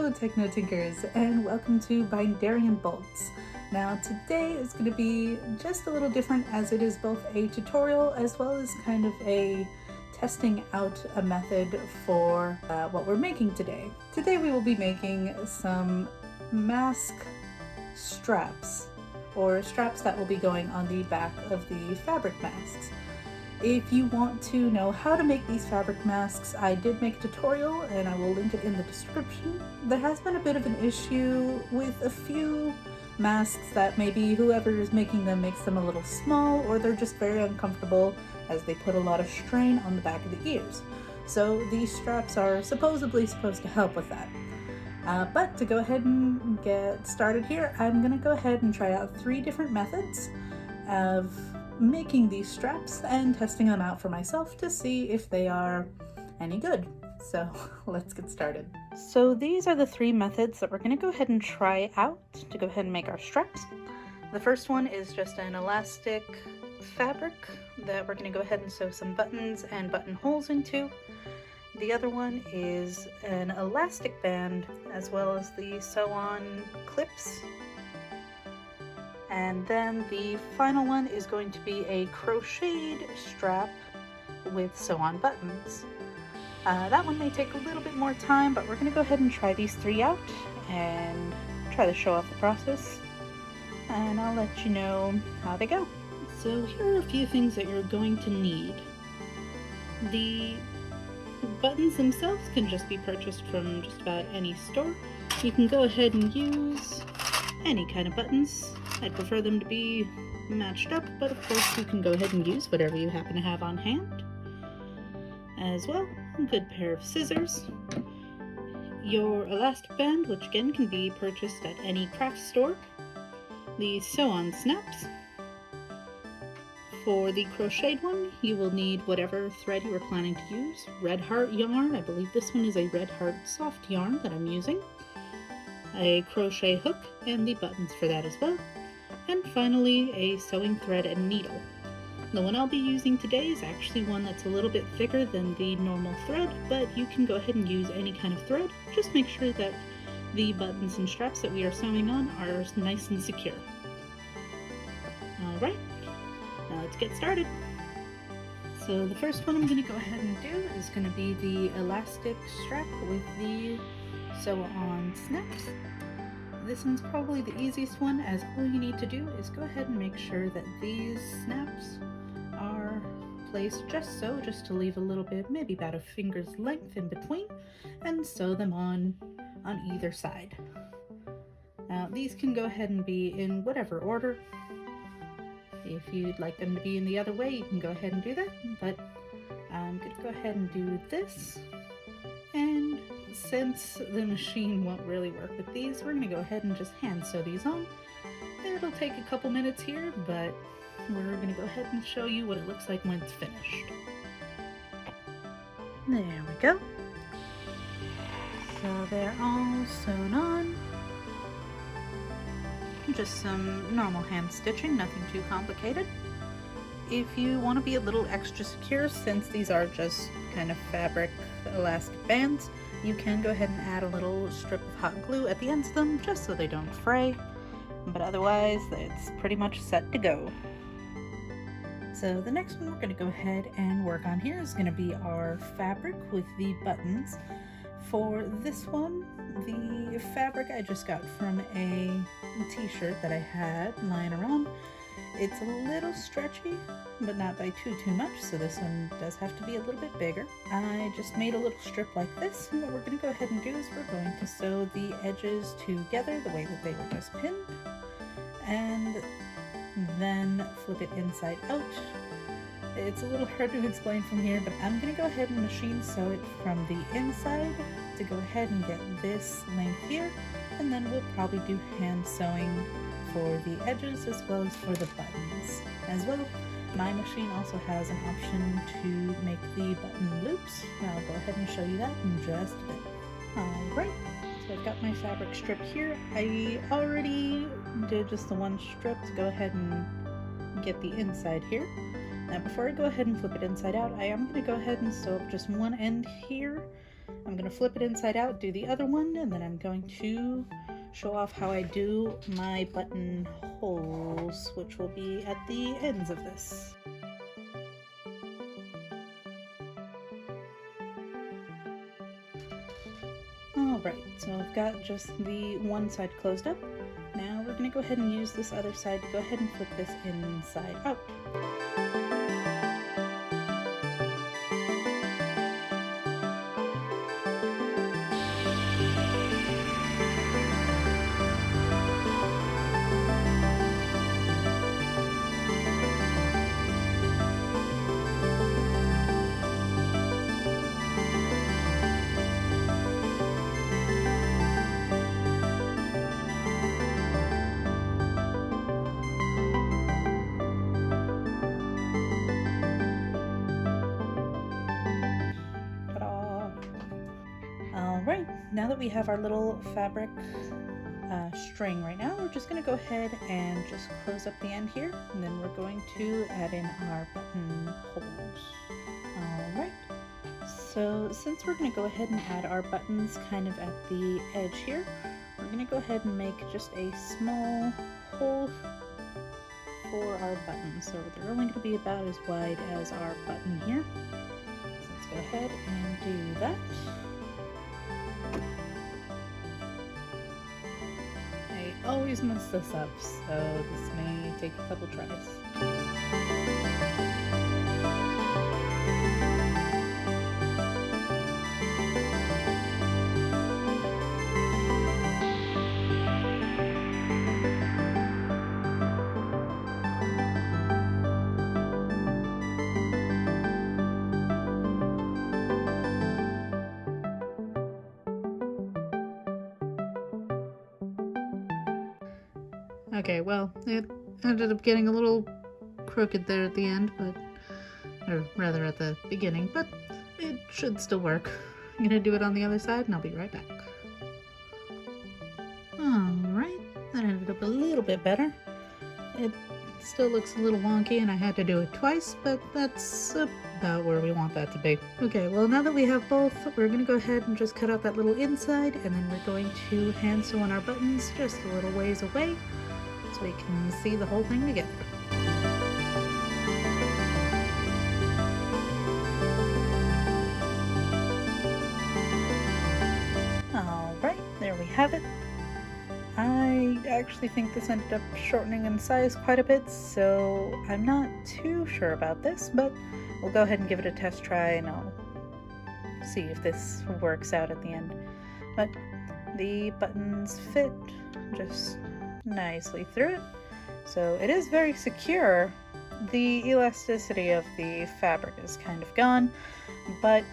Hello Techno Tinkers and welcome to Bindarian Bolts. Now today is going to be just a little different as it is both a tutorial as well as kind of a testing out a method for what we're making today. Today we will be making some mask straps, or straps that will be going on the back of the fabric masks. If you want to know how to make these fabric masks, I did make a tutorial and I will link it in the description. There has been a bit of an issue with a few masks that maybe whoever is making them makes them a little small, or they're just very uncomfortable as they put a lot of strain on the back of the ears. So these straps are supposedly supposed to help with that. But to go ahead and get started here, I'm going to go ahead and try out 3 different methods of making these straps and testing them out for myself to see if they are any good. So let's get started. So these are the 3 methods that we're going to go ahead and try out to go ahead and make our straps. The first one is just an elastic fabric that we're going to go ahead and sew some buttons and buttonholes into. The other one is an elastic band as well as the sew-on clips. And then the final one is going to be a crocheted strap with sew-on buttons. That one may take a little bit more time, but we're going to go ahead and try these 3 out and try to show off the process. And I'll let you know how they go. So here are a few things that you're going to need. The buttons themselves can just be purchased from just about any store. You can go ahead and use any kind of buttons. I'd prefer them to be matched up, but of course you can go ahead and use whatever you happen to have on hand. As well, a good pair of scissors, your elastic band, which again can be purchased at any craft store, the sew-on snaps. For the crocheted one, you will need whatever thread you are planning to use. Red Heart yarn, I believe this one is a Red Heart soft yarn that I'm using. A crochet hook and the buttons for that as well. And finally, a sewing thread and needle. The one I'll be using today is actually one that's a little bit thicker than the normal thread, but you can go ahead and use any kind of thread. Just make sure that the buttons and straps that we are sewing on are nice and secure. Alright, now let's get started. So the first one I'm going to go ahead and do is going to be the elastic strap with the sew-on snaps. This one's probably the easiest one, as all you need to do is go ahead and make sure that these snaps are placed just so, just to leave a little bit, maybe about a finger's length in between, and sew them on either side. Now these can go ahead and be in whatever order. If you'd like them to be in the other way, you can go ahead and do that, but I'm going to go ahead and do this. And since the machine won't really work with these, we're going to go ahead and just hand sew these on. It'll take a couple minutes here, but we're going to go ahead and show you what it looks like when it's finished. There we go. So they're all sewn on. Just some normal hand stitching, nothing too complicated. If you want to be a little extra secure, since these are just kind of fabric elastic bands, you can go ahead and add a little strip of hot glue at the ends of them just so they don't fray, but otherwise it's pretty much set to go. So the next one we're going to go ahead and work on here is going to be our fabric with the buttons. For this one, the fabric I just got from a t-shirt that I had lying around. It's a little stretchy, but not by too much, so this one does have to be a little bit bigger. I just made a little strip like this, and what we're going to go ahead and do is we're going to sew the edges together the way that they were just pinned, and then flip it inside out. It's a little hard to explain from here, but I'm going to go ahead and machine sew it from the inside to go ahead and get this length here, and then we'll probably do hand sewing for the edges as well as for the buttons. As well, my machine also has an option to make the button loops. I'll go ahead and show you that in just a bit. Alright, so I've got my fabric strip here. I already did just the one strip to go ahead and get the inside here. Now before I go ahead and flip it inside out, I am going to go ahead and sew up just one end here I'm going to flip it inside out, do the other one, and then I'm going to show off how I do my button holes, which will be at the ends of this. Alright, so I've got just the one side closed up. Now we're going to go ahead and use this other side to go ahead and flip this inside out. Alright, now that we have our little fabric string right now, we're just going to go ahead and just close up the end here, and then we're going to add in our button holes. Alright, so since we're going to go ahead and add our buttons kind of at the edge here, we're going to go ahead and make just a small hole for our buttons. So they're only going to be about as wide as our button here. So let's go ahead and do that. I always mess this up, so this may take a couple tries. Okay, well, it ended up getting a little crooked there at the end, or rather at the beginning, but it should still work. I'm gonna do it on the other side and I'll be right back. Alright, that ended up a little bit better. It still looks a little wonky and I had to do it twice, but that's about where we want that to be. Okay, well now that we have both, we're gonna go ahead and just cut out that little inside, and then we're going to hand sew on our buttons just a little ways away, so we can see the whole thing together. Alright, there we have it. I actually think this ended up shortening in size quite a bit, so I'm not too sure about this, but we'll go ahead and give it a test try and I'll see if this works out at the end. But the buttons fit just nicely through it, so it is very secure. The elasticity of the fabric is kind of gone, but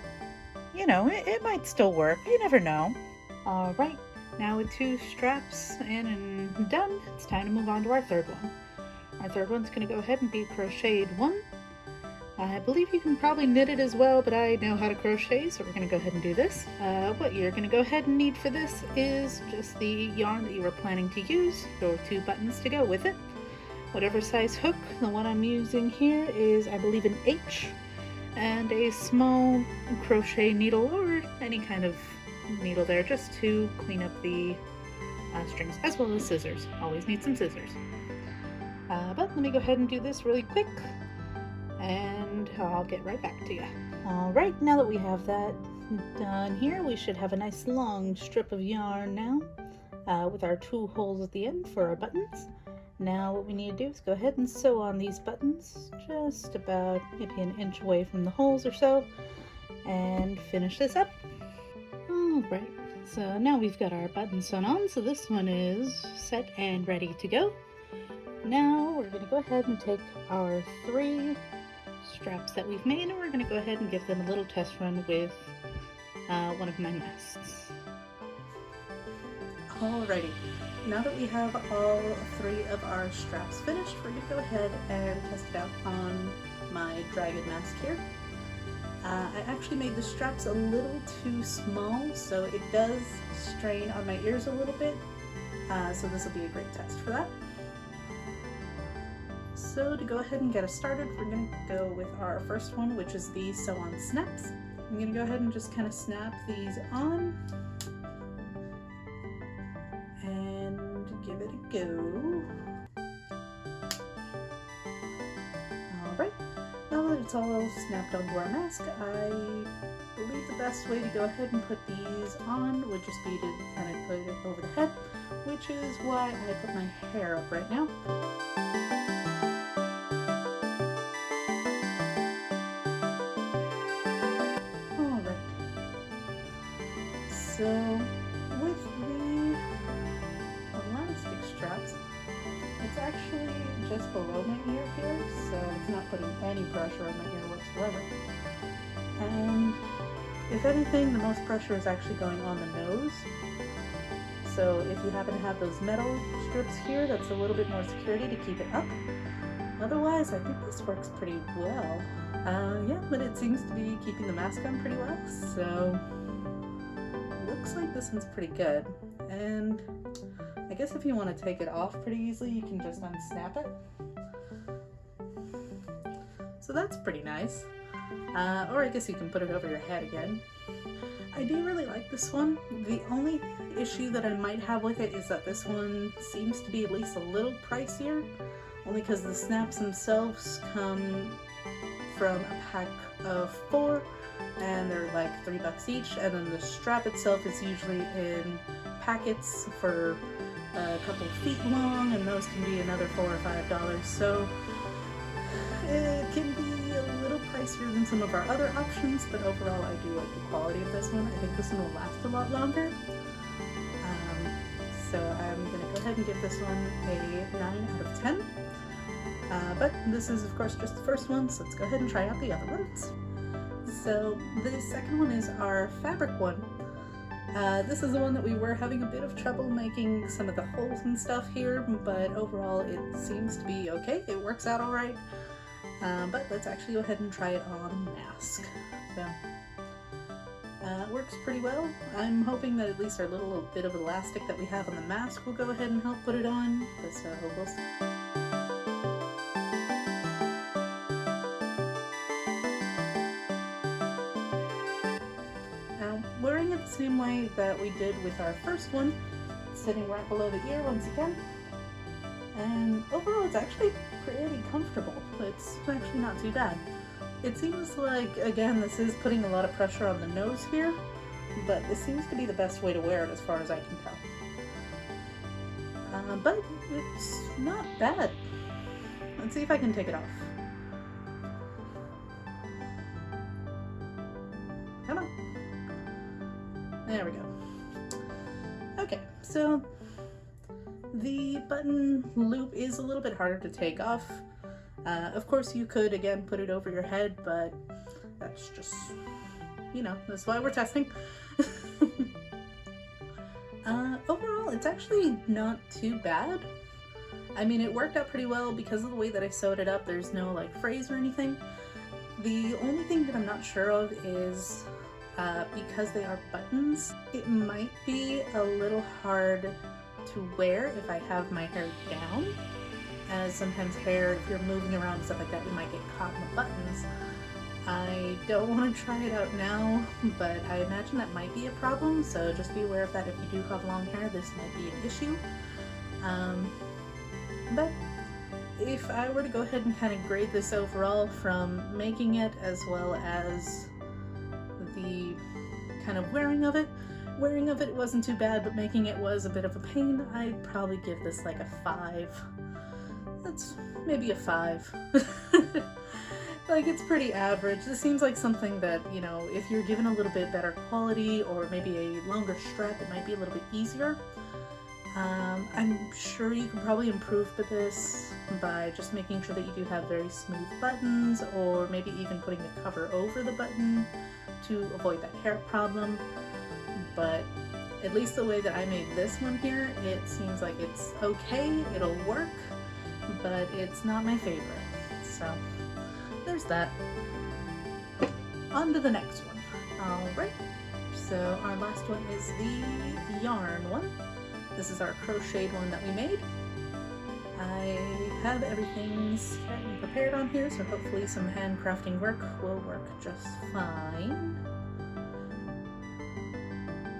you know, it might still work. You never know. Alright, now with 2 straps in and done, it's time to move on to our third one. Our third one's going to go ahead and be crocheted 1. I believe you can probably knit it as well, but I know how to crochet, so we're going to go ahead and do this. What you're going to go ahead and need for this is just the yarn that you were planning to use, your 2 buttons to go with it. Whatever size hook, the one I'm using here is, I believe, an H, and a small crochet needle or any kind of needle there just to clean up the strings, as well as scissors. Always need some scissors. But let me go ahead and do this really quick, and I'll get right back to you. Alright, now that we have that done here, we should have a nice long strip of yarn now with our 2 holes at the end for our buttons. Now what we need to do is go ahead and sew on these buttons just about maybe an inch away from the holes or so, and finish this up. Alright, so now we've got our buttons sewn on, so this one is set and ready to go. Now we're going to go ahead and take our 3 straps that we've made, and we're going to go ahead and give them a little test run with one of my nests. Alrighty, now that we have all 3 of our straps finished, we're going to go ahead and test it out on my dragon mask here. I actually made the straps a little too small, so it does strain on my ears a little bit, so this will be a great test for that. So to go ahead and get us started, we're going to go with our first one, which is the Sew On Snaps. I'm gonna go ahead and just kind of snap these on and give it a go. Alright, now that it's all snapped onto our mask, I believe the best way to go ahead and put these on would just be to kind of put it over the head, which is why I put my hair up right now. Alright, so with the elastic straps, it's actually just below my ear here, so it's not putting any pressure on my ear whatsoever. And if anything, the most pressure is actually going on the nose. So if you happen to have those metal strips here, that's a little bit more security to keep it up. Otherwise, I think this works pretty well. Yeah, but it seems to be keeping the mask on pretty well, so looks like this one's pretty good. And I guess if you want to take it off pretty easily, you can just unsnap it. So that's pretty nice. Or I guess you can put it over your head again. I do really like this one. The only issue that I might have with it is that this one seems to be at least a little pricier, only because the snaps themselves come from a pack of 4 and they're like $3 each, and then the strap itself is usually in packets for a couple feet long, and those can be another $4 or $5, so it can be a little pricier than some of our other options, but overall I do like the quality of this one. I think this one will last a lot longer. So I'm going to go ahead and give this one a 9 out of 10. But this is of course just the first one, so let's go ahead and try out the other ones. So the second one is our fabric one. This is the one that we were having a bit of trouble making some of the holes and stuff here, but overall it seems to be okay. It works out alright. But let's actually go ahead and try it on mask. So, it works pretty well. I'm hoping that at least our little bit of elastic that we have on the mask will go ahead and help put it on, so we'll see. Now, wearing it the same way that we did with our first one, sitting right below the ear once again, and overall it's actually pretty comfortable. It's actually not too bad. It seems like, again, this is putting a lot of pressure on the nose here, but this seems to be the best way to wear it as far as I can tell. But it's not bad. Let's see if I can take it off. Come on. There we go. Okay, so the button loop is a little bit harder to take off. Of course you could again put it over your head, but that's just, you know, that's why we're testing. Overall it's actually not too bad. I mean, it worked out pretty well because of the way that I sewed it up. There's no like frays or anything. The only thing that I'm not sure of is because they are buttons, it might be a little hard to wear if I have my hair down, as sometimes hair, if you're moving around and stuff like that, it might get caught in the buttons. I don't want to try it out now, but I imagine that might be a problem, so just be aware of that. If you do have long hair, this might be an issue. But if I were to go ahead and kind of grade this overall from making it as well as the kind of wearing of it wasn't too bad, but making it was a bit of a pain. I'd probably give this like a 5. That's maybe a 5. Like, it's pretty average. This seems like something that, you know, if you're given a little bit better quality or maybe a longer strap, it might be a little bit easier. I'm sure you can probably improve with this by just making sure that you do have very smooth buttons, or maybe even putting the cover over the button to avoid that hair problem. But at least the way that I made this one here, it seems like it's okay, it'll work, but it's not my favorite. So there's that. On to the next one. Alright, so our last one is the yarn one. This is our crocheted one that we made. I have everything set and prepared on here, so hopefully some handcrafting work will work just fine.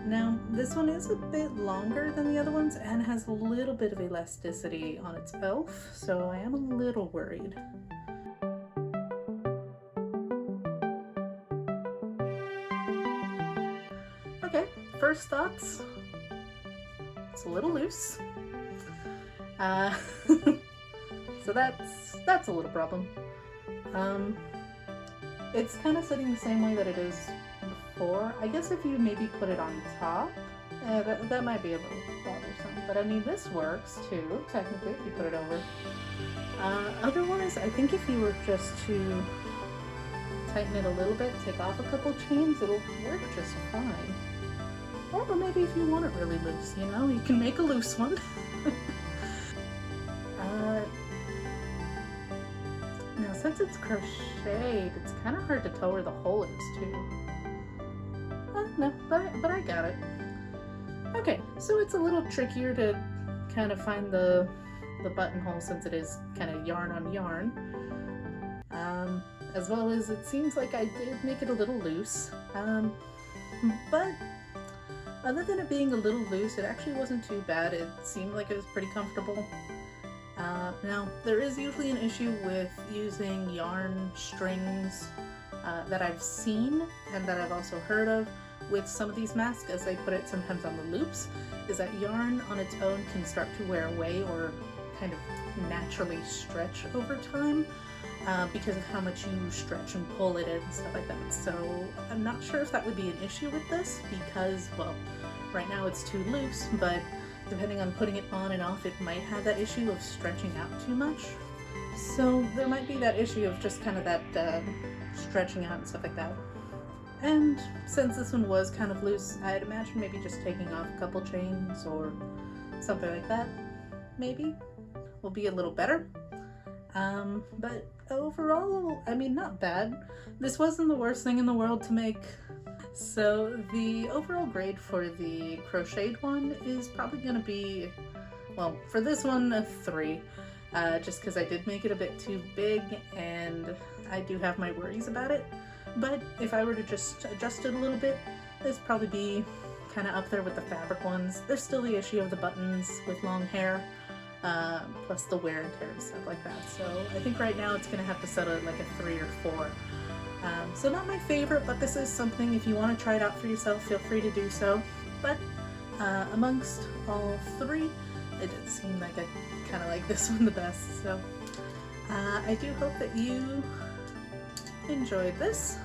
Now, this one is a bit longer than the other ones and has a little bit of elasticity on its elf, so I am a little worried. Okay, first thoughts. It's a little loose. So that's a little problem. It's kind of sitting the same way that it is before. I guess if you maybe put it on top, that might be a little bothersome. But I mean, this works too, technically, if you put it over. Otherwise, I think if you were just to tighten it a little bit, take off a couple chains, it'll work just fine. Or maybe if you want it really loose, you know, you can make a loose one. Now, since it's crocheted, it's kind of hard to tell where the hole is too. No, but I got it. Okay, so it's a little trickier to kind of find the buttonhole since it is kind of yarn on yarn. As well as it seems like I did make it a little loose. But other than it being a little loose, it actually wasn't too bad. It seemed like it was pretty comfortable. Now, there is usually an issue with using yarn strings that I've seen and that I've also heard of with some of these masks, as they put it sometimes on the loops, is that yarn on its own can start to wear away or kind of naturally stretch over time because of how much you stretch and pull it in and stuff like that. So I'm not sure if that would be an issue with this because, well, right now it's too loose, but depending on putting it on and off, it might have that issue of stretching out too much. So there might be that issue of just kind of that stretching out and stuff like that. And since this one was kind of loose, I'd imagine maybe just taking off a couple chains or something like that, maybe, will be a little better. But overall, I mean, not bad. This wasn't the worst thing in the world to make. So the overall grade for the crocheted one is probably going to be, well, for this one, a 3. Just because I did make it a bit too big and I do have my worries about it. But if I were to just adjust it a little bit, this would probably be kind of up there with the fabric ones. There's still the issue of the buttons with long hair, plus the wear and tear and stuff like that. So I think right now it's going to have to settle at like a 3 or 4. So not my favorite, but this is something, if you want to try it out for yourself, feel free to do so. But amongst all 3, it did seem like I kind of like this one the best. So I do hope that you enjoyed this.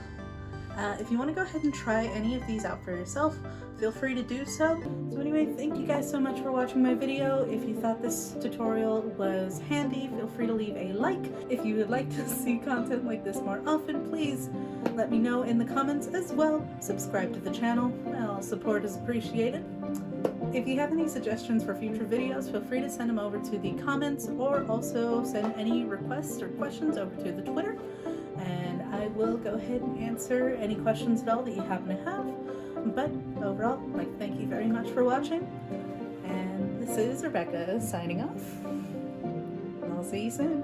If you want to go ahead and try any of these out for yourself, feel free to do so. So anyway, thank you guys so much for watching my video. If you thought this tutorial was handy, feel free to leave a like. If you would like to see content like this more often, please let me know in the comments as well. Subscribe to the channel. All support is appreciated. If you have any suggestions for future videos, feel free to send them over to the comments or also send any requests or questions over to the Twitter. And I will go ahead and answer any questions at all that you happen to have. But overall, thank you very much for watching. And this is Rebecca signing off. I'll see you soon.